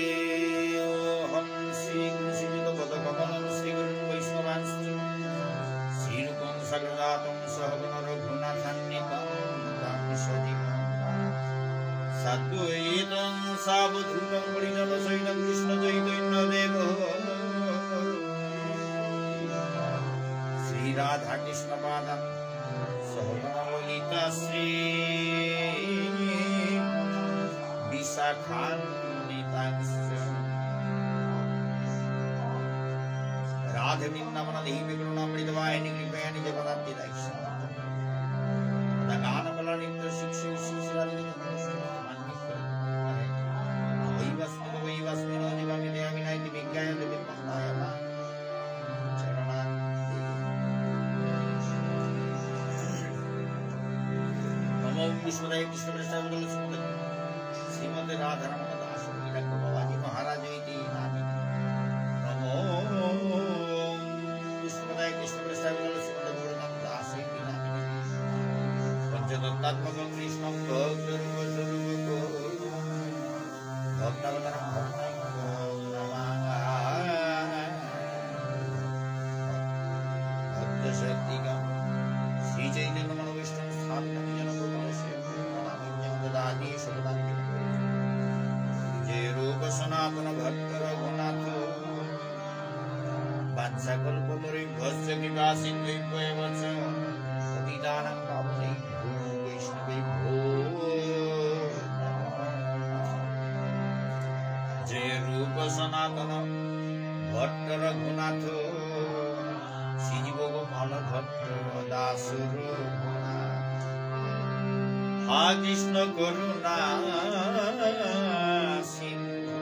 वन्देऽहं श्रीकृष्णपदकमलं श्रीगुरुं वैष्णवांश्च श्रीरूपं सगदातं सहगणरघुनाथान्वितं साद्वैतं सावधूतं परिजनसहितं कृष्णचैतन्यदेवं श्रीराधाकृष्णपादां सहगणललिता श्री राधे वृंदावनदेवी करुणामृतवाहिनी कृपया निज पदाब्धि गानबल नृत्य शिक्षु नमो विष्णुदेव कृष्ण श्रीमते राधा रमण दास भवानी महाराज नमो विष्णुदेव कृष्ण दास पंचदत्तात्मक कृष्ण भक्त शक्ति श्री चैतन्य मनोविष्णु स्थापित जय रूप सनातन भक्त रघुनाथ वाञ्छाकल्पतरुभ्यश्च कृपा सिन्धुभ्येव च पतितानां पावनेभ्यो वैष्णवेभ्यो जय रूप सनातन भट्ट रघुनाथ श्रीजीव गोपाल भट्ट दास हा कृष्ण करुणा सिंधु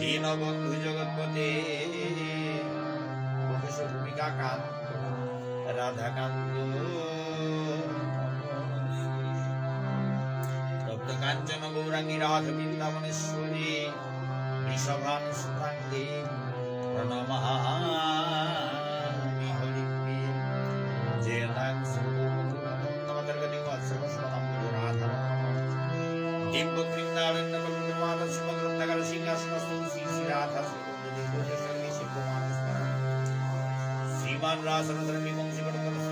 दीनबंधु जगतपते भूमिका कांत राधाकांत तप्त कांचन गौरांगी राध वृंदावनेश्वरी वृषभानुसुतांगे प्रणमामि हरिप्रिये जयतां श्रीमान रासन धर्मी वंशी वृंदाय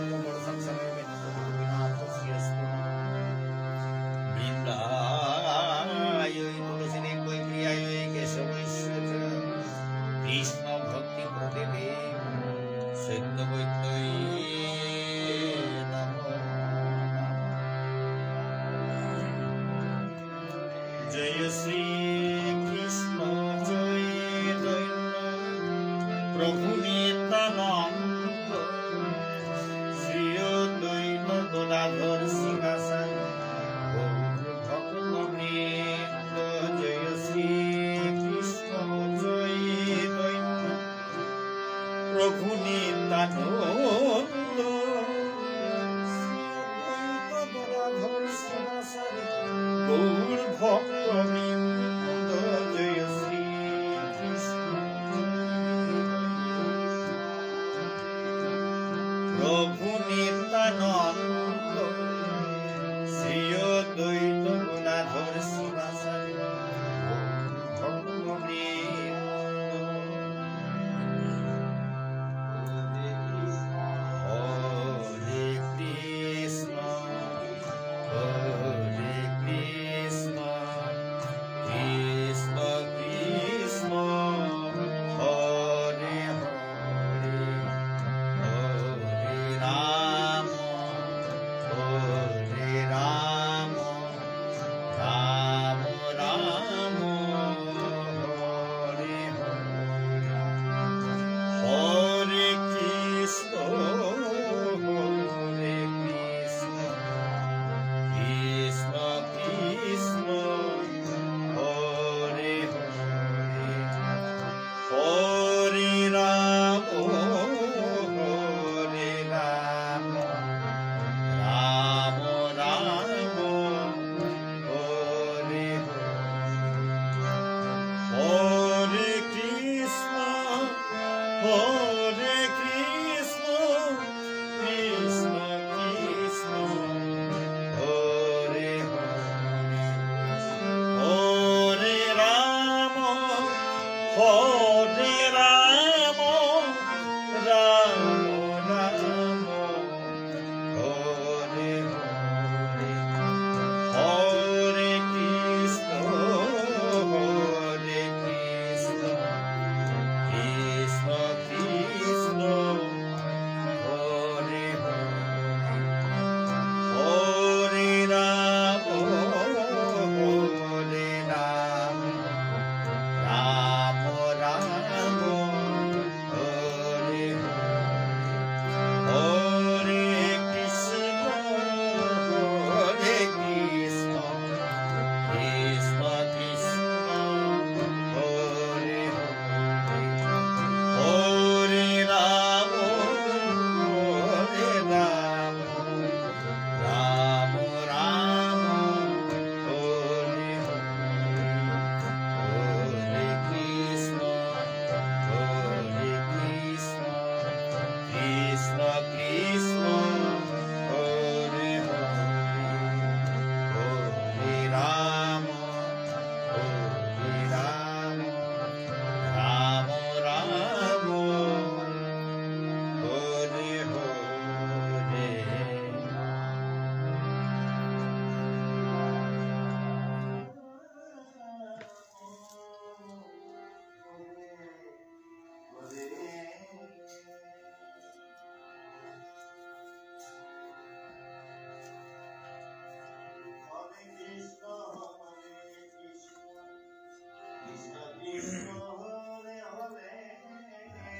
तुलसी कोई प्रियाय केशवेश्वर कृष्ण भक्ति प्रदेवे सत्य जय श्री कृष्ण जय প্রভু নিত্যানন্দ গৌর ভক্তবৃন্দ জয় শ্রী কৃষ্ণ। প্রভু নিত্যানন্দ শ্রী অদ্বৈত গদাধর শিবাসারি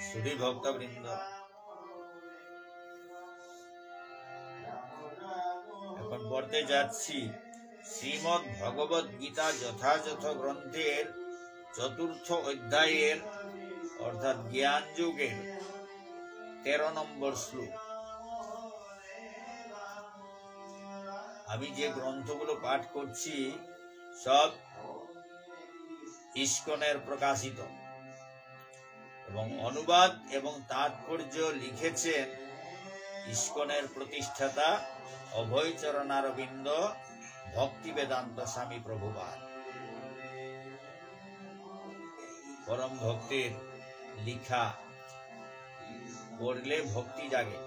সুধী ভক্তবৃন্দ, এখন পড়তে যাচ্ছি শ্রীমদ্ ভগবদ গীতা যথাযথ গ্রন্থের চতুর্থ অধ্যায়ের অর্থাৎ জ্ঞান যুগের 13 নম্বর শ্লোক। আমি যে গ্রন্থগুলো পাঠ করছি সব ইস্কনের প্রকাশিত এবং অনুবাদ এবং তাৎপর্য লিখেছেন ইস্কনের প্রতিষ্ঠাতা অভয়চরণারবিন্দ ভক্তি বেদান্ত স্বামী প্রভুপাদ। পরম ভক্তের লিখা পড়লে ভক্তি জাগে,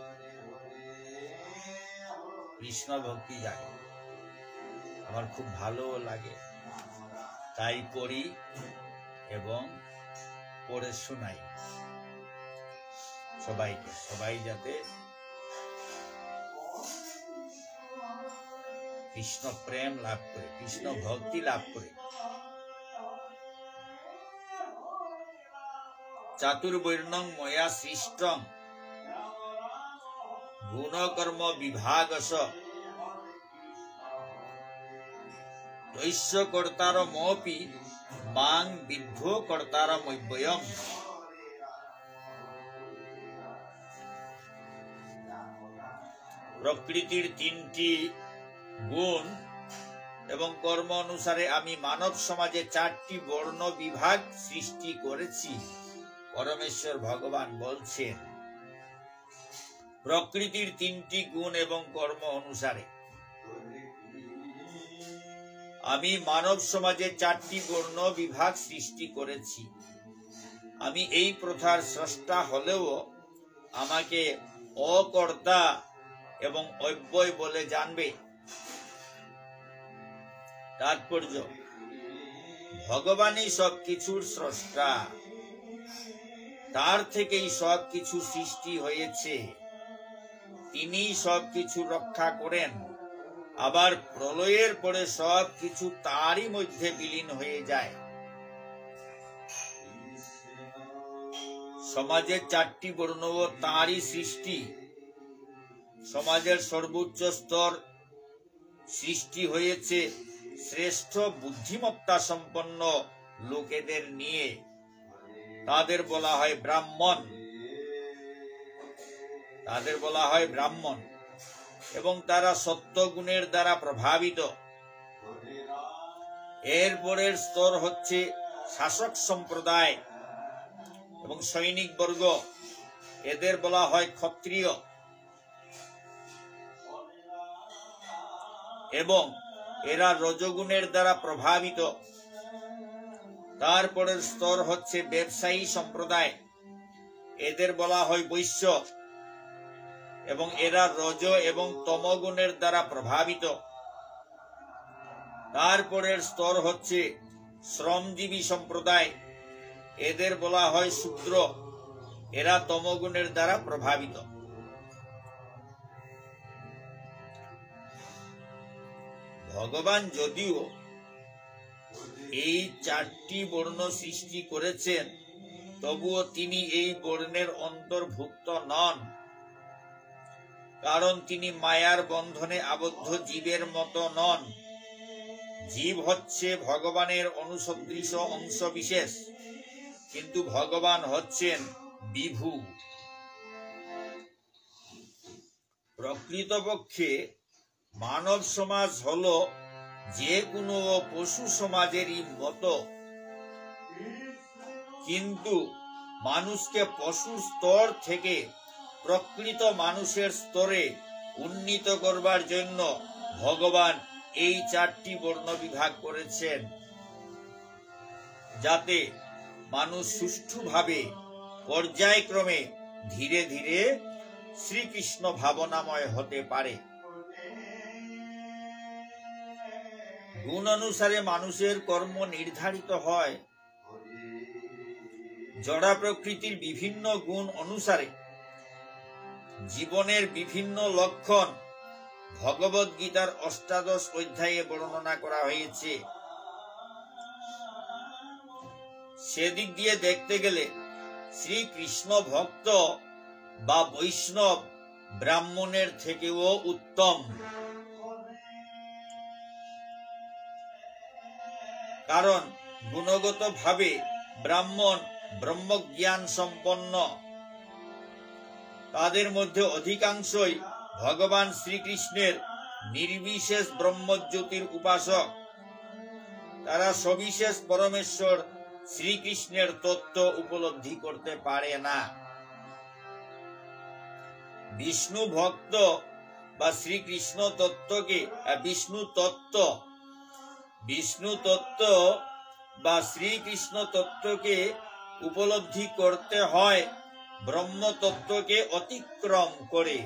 কৃষ্ণ ভক্তি জাগে। আমার খুব ভালো লাগে, তাই পড়ি এবং পড়ে শোনাই সবাইকে, সবাই যাতে কৃষ্ণ প্রেম লাভ করে, কৃষ্ণ ভক্তি লাভ করে। চাতুর্বর্ণং ময়া সৃষ্টং গুণকর্ম বিভাগস তৈস্য কর্তার মপি মাং বিদ্ধ কর্তার মব্যয়ম। প্রকৃতির তিনটি গুণ এবং কর্ম অনুসারে আমি মানব সমাজে চারটি বর্ণ বিভাগ সৃষ্টি করেছি। পরমেশ্বর ভগবান বলছেন প্রকৃতির তিনটি গুণ এবং কর্ম অনুসারে আমি মানব সমাজে চারটি বর্ণ বিভাগ সৃষ্টি করেছি। আমি এই প্রথার স্রষ্টা হলেও আমাকে অকর্তা এবং অব্যয় বলে জানবে। তাৎপর্য, ভগবানই সবকিছুর স্রষ্টা, তার থেকেই সবকিছু সৃষ্টি হয়েছে, তিনি সবকিছু রক্ষা করেন, আবার প্রলয়ের পরে সবকিছু তারই মধ্যে বিলীন হয়ে যায়। সমাজের চারটি বর্ণ তারই সৃষ্টি। সমাজের সর্বোচ্চ স্তর সৃষ্টি হয়েছে শ্রেষ্ঠ বুদ্ধিমত্তা সম্পন্ন লোকেদের নিয়ে। তাদের বলা হয় ব্রাহ্মণ, এবং তারা সত্য গুণের দ্বারা প্রভাবিত। এরপরের স্তর হচ্ছে শাসক সম্প্রদায় এবং সৈনিক বর্গ, এদের বলা হয় ক্ষত্রিয়, এবং এরা রজগুণের দ্বারা প্রভাবিত। তারপরের স্তর হচ্ছে ব্যবসায়ী সম্প্রদায়, এদের বলা হয় বৈশ্য, এবং এরা রজ এবং তমগুণের দ্বারা প্রভাবিত। তারপরের স্তর হচ্ছে শ্রমজীবী সম্প্রদায়, এদের বলা হয় শূদ্র, এরা তমগুণের দ্বারা প্রভাবিত। ভগবান যদিও এই চারটি বর্ণ সৃষ্টি করেছেন, তবুও তিনি এই বর্ণের অন্তর্ভুক্ত নন, কারণ তিনি মায়ার বন্ধনে আবদ্ধ জীবের মতো নন। জীব হচ্ছে ভগবানের অনুসদৃশ অংশ বিশেষ, কিন্তু ভগবান হচ্ছেন বিভু। প্রকৃতপক্ষে মানব সমাজ হলো যে কোনো পশু সমাজেরই মতো, কিন্তু মানুষকে পশুর স্তর থেকে প্রকৃত মানুষের স্তরে উন্নীত করবার জন্য ভগবান এই চারটি বর্ণ বিভাগ করেছেন, যাতে মানুষ সুষ্ঠুভাবে পর্যায়ক্রমে ধীরে ধীরে শ্রীকৃষ্ণ ভাবনাময় হতে পারে। গুণ অনুসারে মানুষের কর্ম নির্ধারিত হয়। জড়া প্রকৃতির বিভিন্ন গুণ অনুসারে জীবনের বিভিন্ন লক্ষণ ভগবদ গীতার ৮ অধ্যায়ে বর্ণনা করা হয়েছে। সেদিক দিয়ে দেখতে গেলে শ্রীকৃষ্ণ ভক্ত বা বৈষ্ণব ব্রাহ্মণের থেকেও উত্তম, কারণ গুণগত ভাবে ব্রাহ্মণ ব্রহ্মজ্ঞান সম্পন্ন। তাদের মধ্যে অধিকাংশই ভগবান শ্রীকৃষ্ণের নির্বিশেষ ব্রহ্মজ্যোতির উপাসক। তারা সবিশেষ পরমেশ্বর শ্রীকৃষ্ণের তত্ত্ব উপলব্ধি করতে পারে না। বিষ্ণু ভক্ত বা শ্রীকৃষ্ণ তত্ত্বকে বিষ্ণু তত্ত্ব বা শ্রীকৃষ্ণ তত্ত্বকে উপলব্ধি করতে হয় ব্রহ্ম তত্ত্বকে অতিক্রম করে,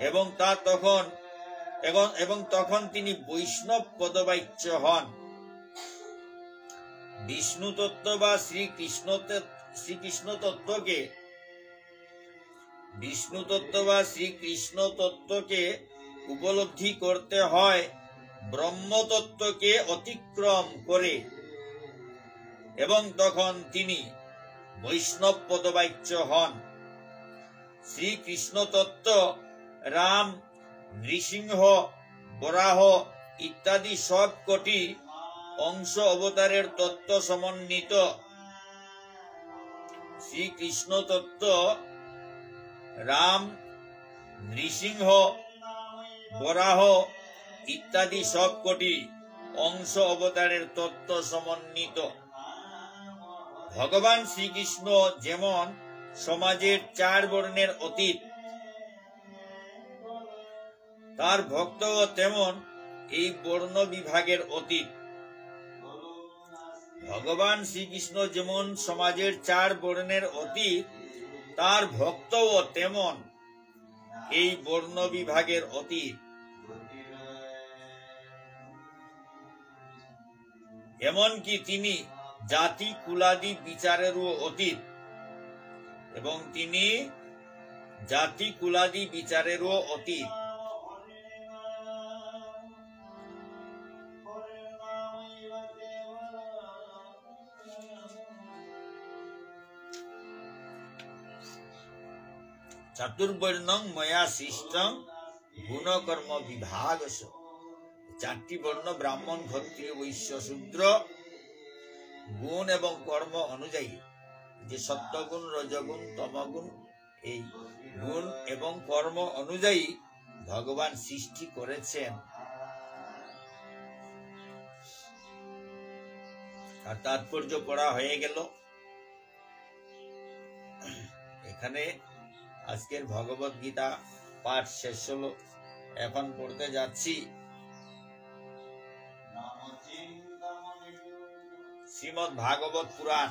এবং তখন তিনি বৈষ্ণব পদবাচ্য হন। বিষ্ণু তত্ত্ব বা শ্রীকৃষ্ণ তত্ত্বকে উপলব্ধি করতে হয় ব্রহ্ম তত্ত্বকে অতিক্রম করে, এবং তখন তিনি বৈষ্ণব পদবাচ্য হন। শ্রীকৃষ্ণ তত্ত্ব রাম, নৃসিংহ, বরাহ ইত্যাদি সব কোটি অংশ অবতারের তত্ত্ব সমন্বিত। শ্রীকৃষ্ণ তত্ত্ব রাম, নৃসিংহ, বরাহ ইত্যাদি সবকটি অংশ অবতারের তত্ত্ব সমন্বিত। ভগবান শ্রীকৃষ্ণ যেমন সমাজের 4 বর্ণের অতীত, তার ভক্তও তেমন এই বর্ণ বিভাগের অতীত। ভগবান শ্রীকৃষ্ণ যেমন সমাজের 4 বর্ণের অতীত, তার ভক্তও তেমন এই বর্ণ বিভাগের অতীত। এমনকি তিনি জাতি কুলাদি বিচারেরও অতীত, এবং তিনি জাতি কুলাদি বিচারেরও অতীত। চতুর্বর্ণং ময়া সৃষ্টং গুণকর্ম বিভাগস। 4টি বর্ণ ব্রাহ্মণ, ক্ষত্রিয়, বৈশ্য, শূদ্র গুণ এবং কর্ম অনুযায়ী, যে সত্যগুণ, রজগুণ, তমগুণ, এই গুণ এবং কর্ম অনুযায়ী ভগবান সৃষ্টি করেছেন। আর তাৎপর্য পড়া হয়ে গেল। এখানে আজকের ভগবত গীতা পাঠ শেষ হলো। এখন পড়তে যাচ্ছি শ্রীমদ্ ভাগবত পুরাণ।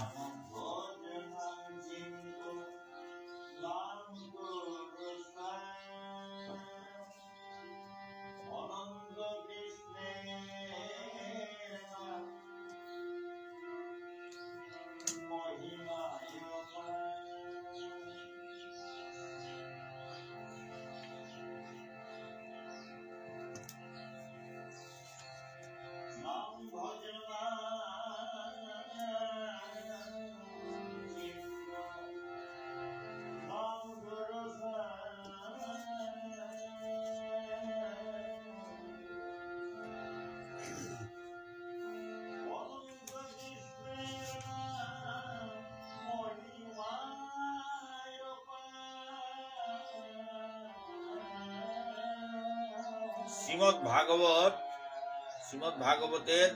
শ্রীমদ্ ভাগবতের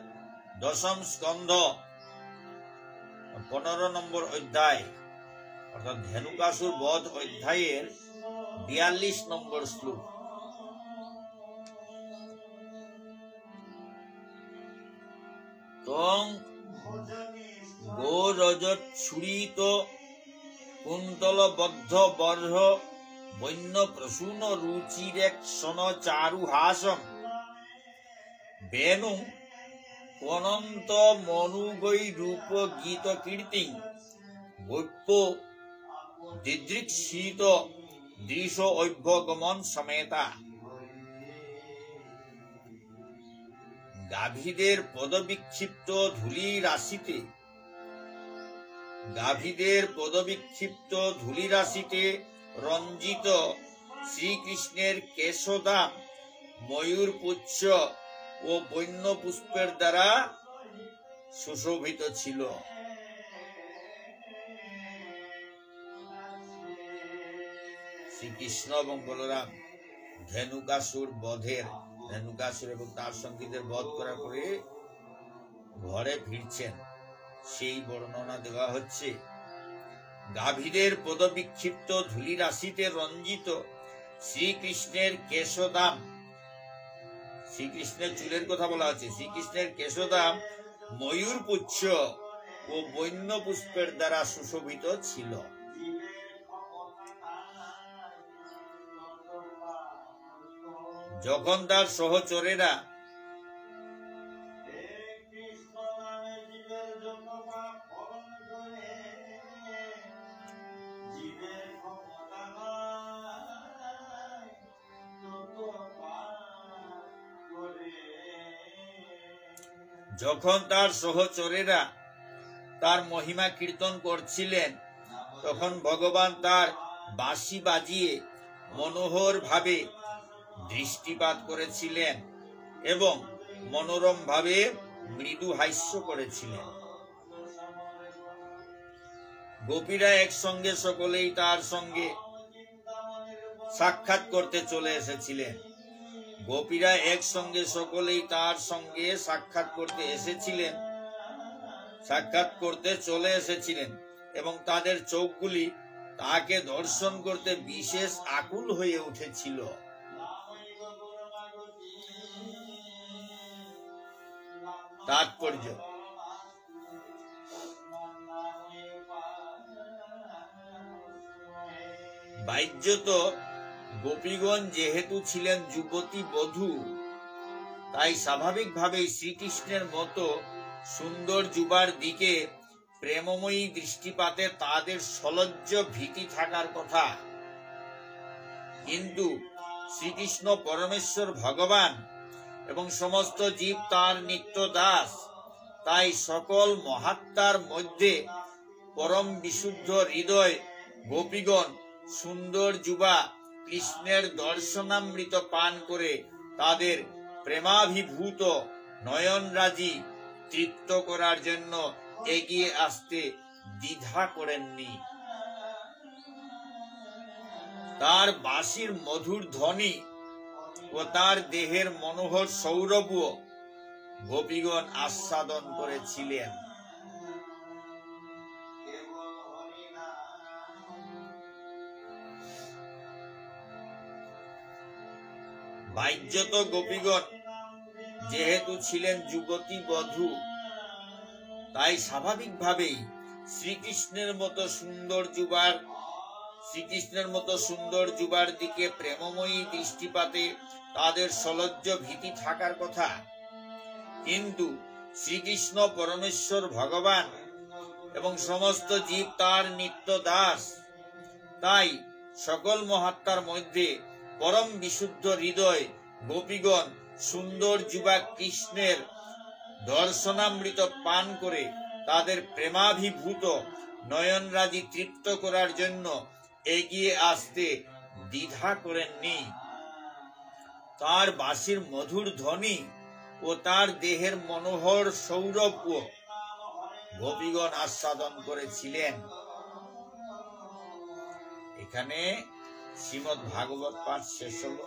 10ম স্কন্ধ 15 নম্বর অধ্যায়, অর্থাৎ ধেনুকাসুর বধ অধ্যায়ের 42 নম্বর শ্লোক। তং গোরজৎসুরিত কুন্তলবদ্ধ বর্হ বন্য প্রসূন রুচিরেক্ষণ চারুহাসম বেনু অনন্ত মনুগৈ রূপ গীত কীর্তি গৈপ্য দিদৃক্ষিত দৃশ অভ্যগমন সমেতা। গাভীদের পদবিক্ষিপ্ত ধূলি রাশিতে রঞ্জিত শ্রীকৃষ্ণের কেশদাম ময়ূর পুচ্ছ ও বন্য পুষ্পের দ্বারা সুশোভিত ছিল। শ্রীকৃষ্ণ এবং বলরাম ধেনুকাসুর এবং তার সঙ্গীদের বধ করার পরে ঘরে ফিরছেন, সেই বর্ণনা দেওয়া হচ্ছে। গাভীদের পদবিক্ষিপ্ত ধূলি রাশিতে রঞ্জিত শ্রীকৃষ্ণের কেশদাম, শ্রীকৃষ্ণের চুলের কথা বলা হচ্ছে, শ্রীকৃষ্ণের কেশদাম ময়ূর পুচ্ছ ও বন্য পুষ্পের দ্বারা সুশোভিত ছিল। যখন তার সহচরেরা তার মহিমা কীর্তন করছিলেন, তখন ভগবান তার বাঁশি বাজিয়ে মনোহর ভাবে দৃষ্টিপাত করেছিলেন এবং মনোরম ভাবে মৃদু হাস্য করেছিলেন। গোপীরা একসঙ্গে সকলেই তার সঙ্গে সাক্ষাৎ করতে চলে এসেছিলেন। গোপীরা একসঙ্গে সকলেই তার সঙ্গে সাক্ষাৎ করতে চলে এসেছিলেন এবং তাদের চোখগুলি তাকে দর্শন করতে বিশেষ আকুল হয়ে উঠেছিল। তাৎপর্য: বাহ্যত গোপীগণ যেহেতু ছিলেন যুবতী বধূ, তাই স্বাভাবিকভাবেই শ্রীকৃষ্ণের মতো সুন্দর যুবার দিকে প্রেমময়ী দৃষ্টিপাতে তাদের সলজ্জ ভীতি থাকার কথা। কিন্তু শ্রীকৃষ্ণ পরমেশ্বর ভগবান এবং সমস্ত জীব তার নিত্য দাস, তাই সকল মহাত্মার মধ্যে পরম বিশুদ্ধ হৃদয় গোপীগণ সুন্দর যুবা কৃষ্ণের দর্শনামৃত পান করে তাদের প্রেমাভিভূত নয়নরাজি তৃপ্ত করার জন্য এগিয়ে আসতে দ্বিধা করেননি। তার বাঁশির মধুর ধ্বনি ও তার দেহের মনোহর সৌরভও গোপীগণ আস্বাদন করেছিলেন। বাহ্যত গোপীগণ যেহেতু ছিলেন যুবতী বধূ, তাই স্বাভাবিকভাবেই শ্রীকৃষ্ণের মতো সুন্দর যুবার দিকে প্রেমময়ী দৃষ্টিপাতে তাদের সলজ্জ ভীতি থাকার কথা। কিন্তু শ্রীকৃষ্ণ পরমেশ্বর ভগবান এবং সমস্ত জীব তার নিত্য দাস, তাই সকল মহাত্মার মধ্যে পরম বিশুদ্ধ হৃদয় গোপীগণ সুন্দর যুবা কৃষ্ণের দর্শনামৃত পান করে তাদের প্রেমাভিভূত নয়নরাজি তৃপ্ত করার জন্য এগিয়ে আসতে দ্বিধা করেননি। তার বাঁশির মধুর ধ্বনি ও তার দেহের মনোহর সৌরভও গোপীগণ আস্বাদন করেছিলেন। এখানে শ্রীমদ্ ভাগবত পাঠ শেষ হলো।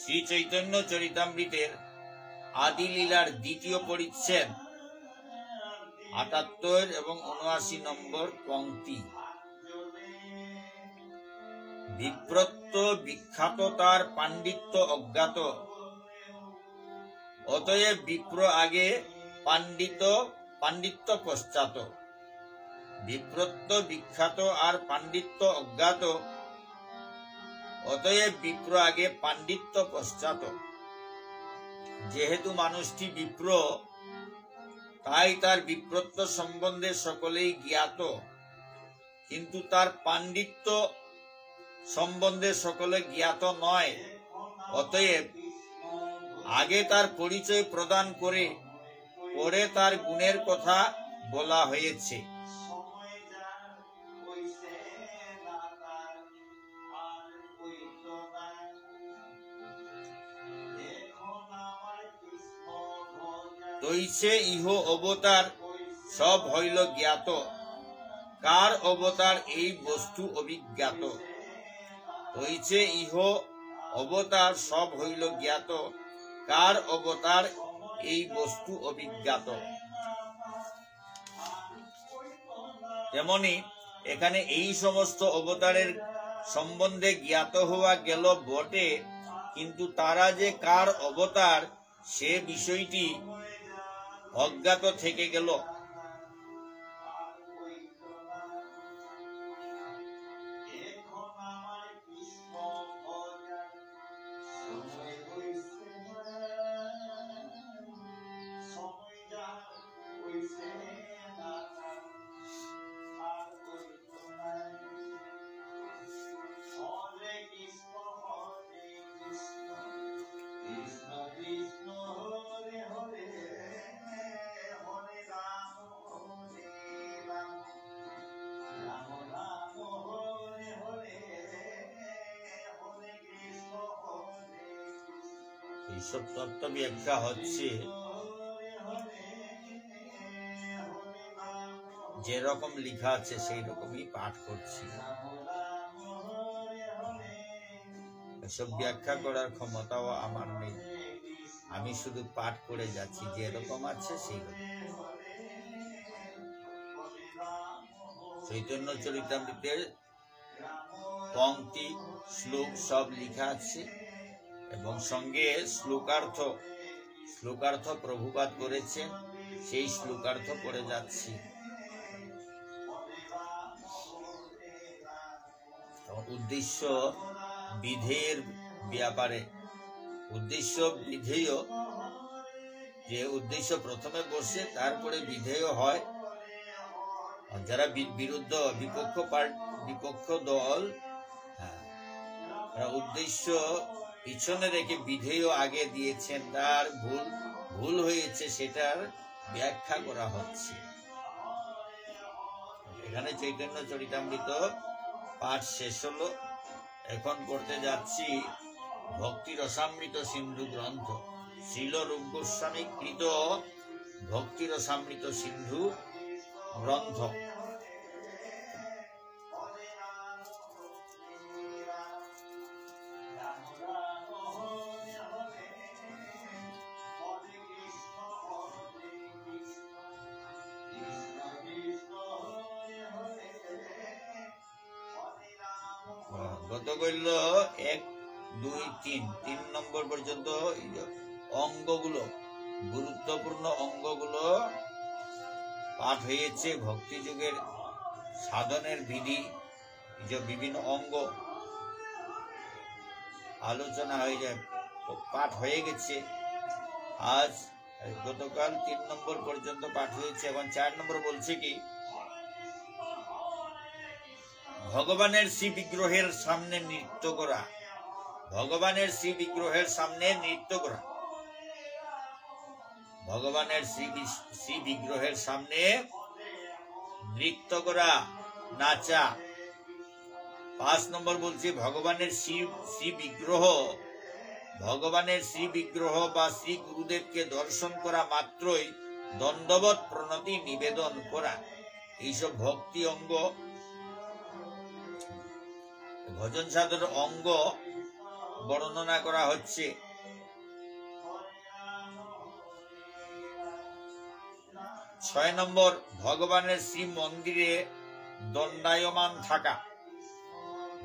শ্রী চৈতন্য চরিতামৃতের আদি লীলার দ্বিতীয় পরিচ্ছেদ ৭৮ এবং ৭৯ নম্বর পংক্তি। বিপ্রত্য বিখ্যাত, তার পাণ্ডিত্য অজ্ঞাত, অতএব বিপ্র আগে, পাণ্ডিত্য পশ্চাৎ। বিপ্রত্য বিখ্যাত আর পাণ্ডিত্য অজ্ঞাত, অতএব বিপ্র আগে, পাণ্ডিত্য পশ্চাৎ। যেহেতু মানুষটি বিপ্র, তাই তার বিপ্রত্ব সম্বন্ধে সকলেই জ্ঞাত, কিন্তু তার পাণ্ডিত্য সম্বন্ধে সকলে জ্ঞাত নয়। অতএব আগে তার পরিচয় প্রদান করে পরে তার গুণের কথা বলা হয়েছে। তৈছে ইহ অবতার সব হইল জ্ঞাত, কার অবতার এই বস্তু অভিজ্ঞাত। হইছে ইহ অবতার সব হইল জ্ঞাত, কার অবতার এই বস্তু অভিজ্ঞাত। তেমনি এখানে এই সমস্ত অবতারের সম্বন্ধে জ্ঞাত হওয়া গেল বটে, কিন্তু তারা যে কার অবতার সে বিষয়টি অজ্ঞাত থেকে গেল। এইসব তত্ত্ব ব্যাখ্যা হচ্ছে যেরকম লেখা আছে সেই রকমই পাঠ করছি। এসব ব্যাখ্যা করার ক্ষমতাও আমার নেই, আমি শুধু পাঠ করে যাচ্ছি, যেরকম আছে সেই রকম। চৈতন্য চরিতামৃতের পংক্তি শ্লোক সব লেখা আছে এবং সঙ্গে শ্লোকার্থ প্রভুপাদ করেছেন, সেই শ্লোকার্থ পড়ে যাচ্ছি। উদ্দেশ্য বিধেয়ের ব্যাপারে, উদ্দেশ্য বিধেয়, যে উদ্দেশ্য প্রথমে বসে তারপরে বিধেয় হয়। যারা বিরুদ্ধ বিপক্ষ দল উদ্দেশ্য পিছনে রেখে বিধেয় আগে দিয়েছেন, তার ভুল হয়েছে সেটার ব্যাখ্যা করা হচ্ছে। এখানে চৈতন্য চরিতামৃত পাঠ শেষ হলো। এখন পড়তে যাচ্ছি ভক্তি রসামৃত সিন্ধু গ্রন্থ, শ্রীল রূপ গোস্বামী কৃত ভক্তি রসামৃত সিন্ধু গ্রন্থ। গত কইল 1, 2, 3 নম্বর পর্যন্ত অঙ্গগুলো, গুরুত্বপূর্ণ অঙ্গগুলো পাঠ হয়েছে। ভক্তি যুগের সাধনের বিধি, যে বিভিন্ন অঙ্গ আলোচনা হয়ে যায়, পাঠ হয়ে গেছে। আজ গতকাল 3 নম্বর পর্যন্ত পাঠ হয়েছে এবং 4 নম্বর বলছে কি, ভগবানের শ্রী বিগ্রহের সামনে নৃত্য করা। ভগবানের শ্রী বিগ্রহের সামনে নৃত্য করা, ভগবানের শ্রী বিগ্রহের সামনে নৃত্য করা, নাচা। 5 নম্বর বলছে ভগবানের শ্রী বিগ্রহ বা শ্রী গুরুদেবকে দর্শন করা মাত্রই দণ্ডবৎ প্রণতি নিবেদন করা। এইসব ভক্তি অঙ্গ, ভজন সাধনের অঙ্গ বর্ণনা করা হচ্ছে। 6 নম্বর ভগবানের শ্রী মন্দিরে দণ্ডায়মান থাকা।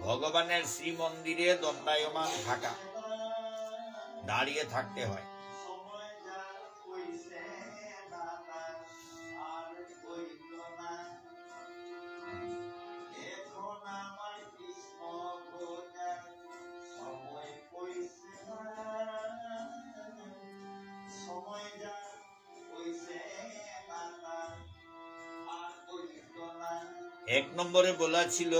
ভগবানের শ্রী মন্দিরে দণ্ডায়মান থাকা, দাঁড়িয়ে থাকতে হয়। এক নম্বরে বলা ছিল,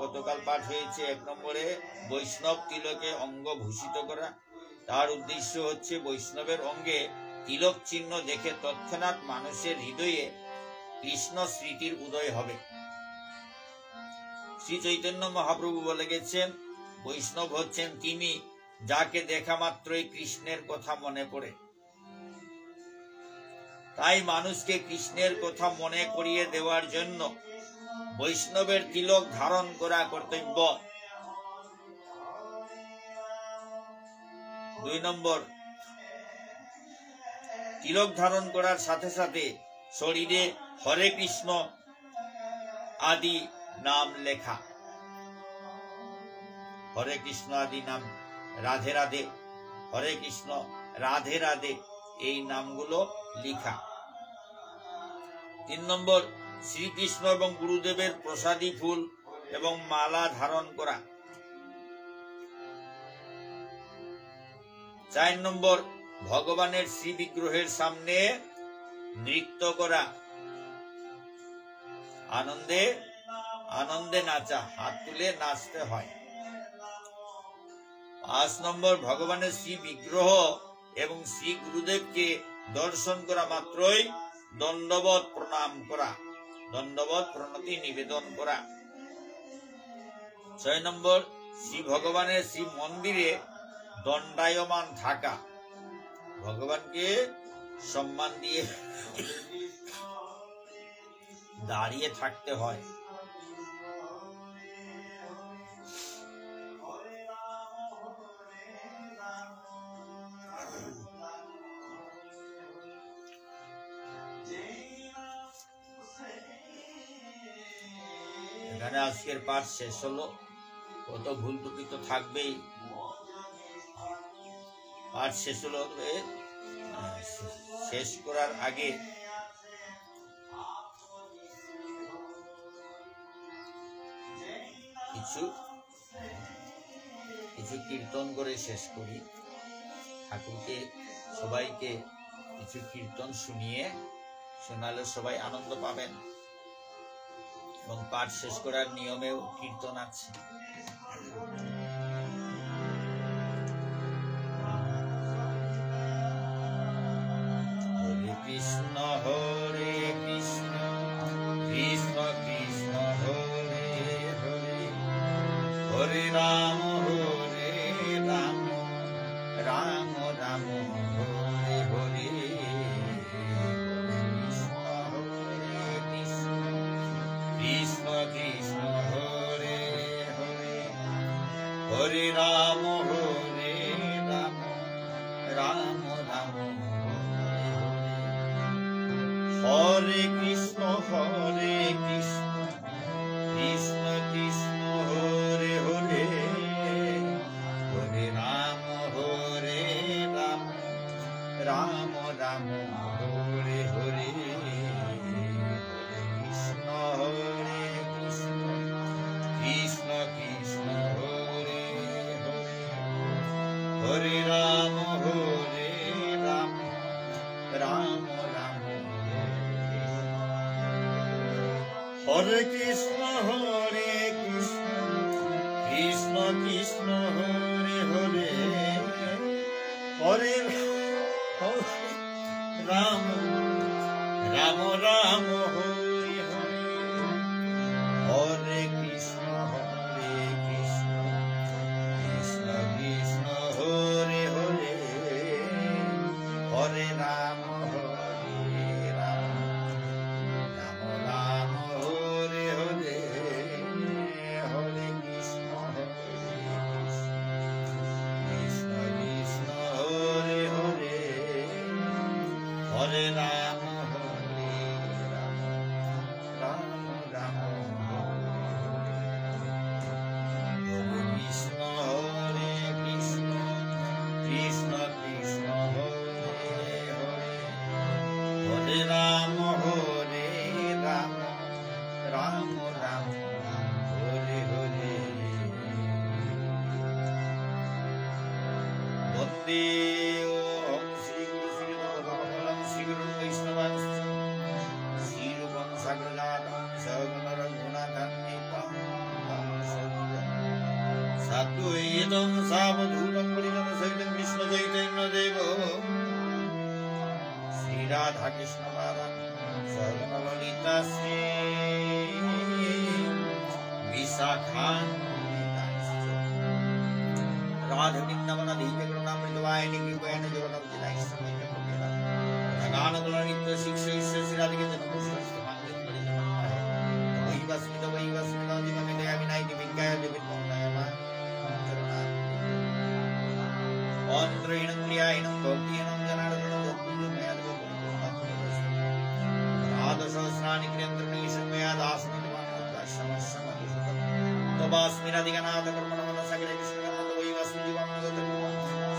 গতকাল পাঠ হয়েছে, 1 নম্বরে বৈষ্ণব তিলকে অঙ্গ ভূষিত করা। তার উদ্দেশ্য হচ্ছে বৈষ্ণবের অঙ্গে তিলক চিহ্ন দেখে তৎক্ষণাৎ মানুষের হৃদয়ে কৃষ্ণ স্মৃতির উদয় হবে। শ্রী চৈতন্য মহাপ্রভু বলে গেছেন, বৈষ্ণব হচ্ছেন তিনি যাকে দেখা মাত্রই কৃষ্ণের কথা মনে পড়ে। তাই মানুষকে কৃষ্ণের কথা মনে করিয়ে দেওয়ার জন্য বৈষ্ণবের তিলক ধারণ করা কর্তব্য। 2 নম্বর, তিলক ধারণ করার সাথে সাথে শরীরে হরে কৃষ্ণ আদি নাম লেখা, হরে কৃষ্ণ আদি নাম, রাধে রাধে, হরে কৃষ্ণ, রাধে রাধে, এই নামগুলো লিখা। 3 নম্বর, শ্রীকৃষ্ণ এবং গুরুদেবের প্রসাদী ফুল এবং মালা ধারণ করা। 4 নম্বর, ভগবানের শ্রী বিগ্রহের সামনে নৃত্য করা, আনন্দে আনন্দে নাচা, হাত তুলে নাচতে হয়। 5 নম্বর, ভগবানের শ্রী বিগ্রহ এবং শ্রী গুরুদেবকে দর্শন করা মাত্রই দণ্ডবত প্রণাম করা, দণ্ডবত প্রণতি নিবেদন করা। 6 নম্বর, শ্রী ভগবানের শ্রী মন্দিরে দণ্ডায়মান থাকা, ভগবানকে সম্মান দিয়ে দাঁড়িয়ে থাকতে হয়। এখানে আজকের পাঠ শেষ হলো, কত ভুল ত্রুটি তো থাকবেই। পাঠ শেষ হলো, শেষ করার আগে কিছু কীর্তন করে শেষ করি। ঠাকুরকে সবাইকে কিছু কীর্তন শোনালে সবাই আনন্দ পাবেন, এবং পাঠ শেষ করার নিয়মেও কীর্তন আছে। হরে কৃষ্ণ হরে কৃষ্ণ, কৃষ্ণ কৃষ্ণ হরে হরে, হরে রাম হরে রাম, রাম রাম হরে হরে। কৃষ্ণ কৃষ্ণ হরে হরে, হরে রাম হরে রাম, রাম রাম হরে হরে। হরে কৃষ্ণ হরে কৃষ্ণ, কৃষ্ণ কৃষ্ণ হরে হরে, হরে রাম হরে রাম, রাম রাম হরে হরে। কৃষ্ণ হরে কৃষ্ণ, কৃষ্ণ কৃষ্ণ হরে হরে, হরে রাম হরে রাম, রাম রাম হরে হরে। হরে কৃষ্ণ হরে কৃষ্ণ, কৃষ্ণ কৃষ্ণ হরে হরে, হরে রাম, রাম রাম হরে হরে। হরে কৃষ্ণ হরে কৃষ্ণ, কৃষ্ণ কৃষ্ণ হরে হরে, হরে রাম হরে রাম, রাম রাম হরে হরে। হরে কৃষ্ণ হরে কৃষ্ণ, কৃষ্ণ কৃষ্ণ হরে হরে, হরে রাম হরে রাম, রাম রাম হরে হরে। হরে কৃষ্ণ হরে কৃষ্ণ, কৃষ্ণ কৃষ্ণ হরে হরে, হরে রাম হরে রাম, রাম রাম হরে হরে। বন্দে ওম শ্রী গুরু শ্রী ভগবান শ্রী গুরু বৈষ্ণবাংশ, শ্রী রূপং সাগ্রজাতং সগুণ রঘুনাথান্বিতং তং সজিতং সাদ্বৈতং সাবধূতং পরিজন সহিতং কৃষ্ণ চৈতন্য দেব, শ্রী রাধা কৃষ্ণ পাদাং সগুণ ললিতা শ্রী বিশাখান্বিতাংশ। राधे वृंदावन धीमे करुणामृतवाहिनी कृपया जगन्नाथ जिलाय समय करुणा गान गुणनित्य शिक्षा श्री राधे के जन्म पुष्प मांगे वही वस्मित जीवन में दया विनाय दिव्य दिव्य मंगलमा करुणा अंतरेणं क्रियायनं भक्तियनं जनार्दन दत्तुं मया राधा सहस्राणि क्रियंत्रणी समया दासनं রাধিকানাথ কর্মণমন সাগরে কৃষ্ণকান্ত বৈ বাসুজীবন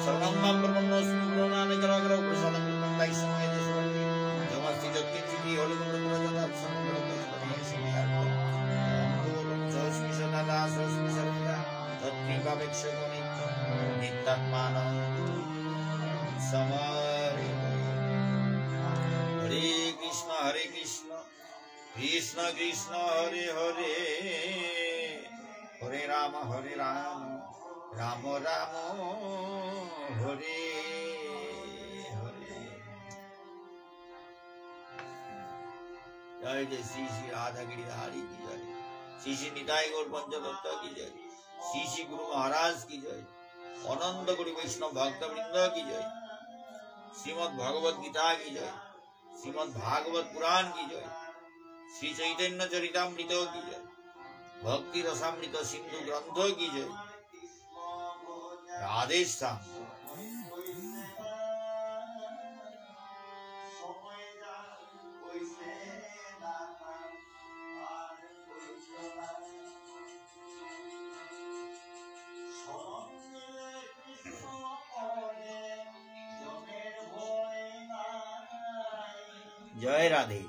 শরণম মাম ব্রহ্মণোস্মি প্রণামে করগর প্রসাদং কৃপন্তাই সময়ে দেশবন্দি যমস্তি যৎকিঞ্চিতি হলুমন্ডপ্রজনাৎ সমগ্রতস্পতি সময়ার্থ অঙ্গোলং সস্মি সদা সস্মি সর্বদা তৎকৃপাপেক্ষকো নিত্যং নিত্যাত্মানং সমারে হরে কৃষ্ণ কৃষ্ণ কৃষ্ণ হরে হরে হরে রাম রাম রাম হরে হরে। जय जय श्री श्री राधा गिरिधारी की जय, श्री श्री निताई गौर पंचतत्व की जय, श्री श्री गुरु महाराज की जय, अनंत गुरु वैष्णव भक्त वृंद की जय, श्रीमद् भगवत गीता की जय, श्रीमद् भागवत पुराण की जय, श्री चैतन्य चरितामृत की जय, भक्ति रसामृत सिंधु ग्रंथ की जय। राधे श्याम। जय राधे।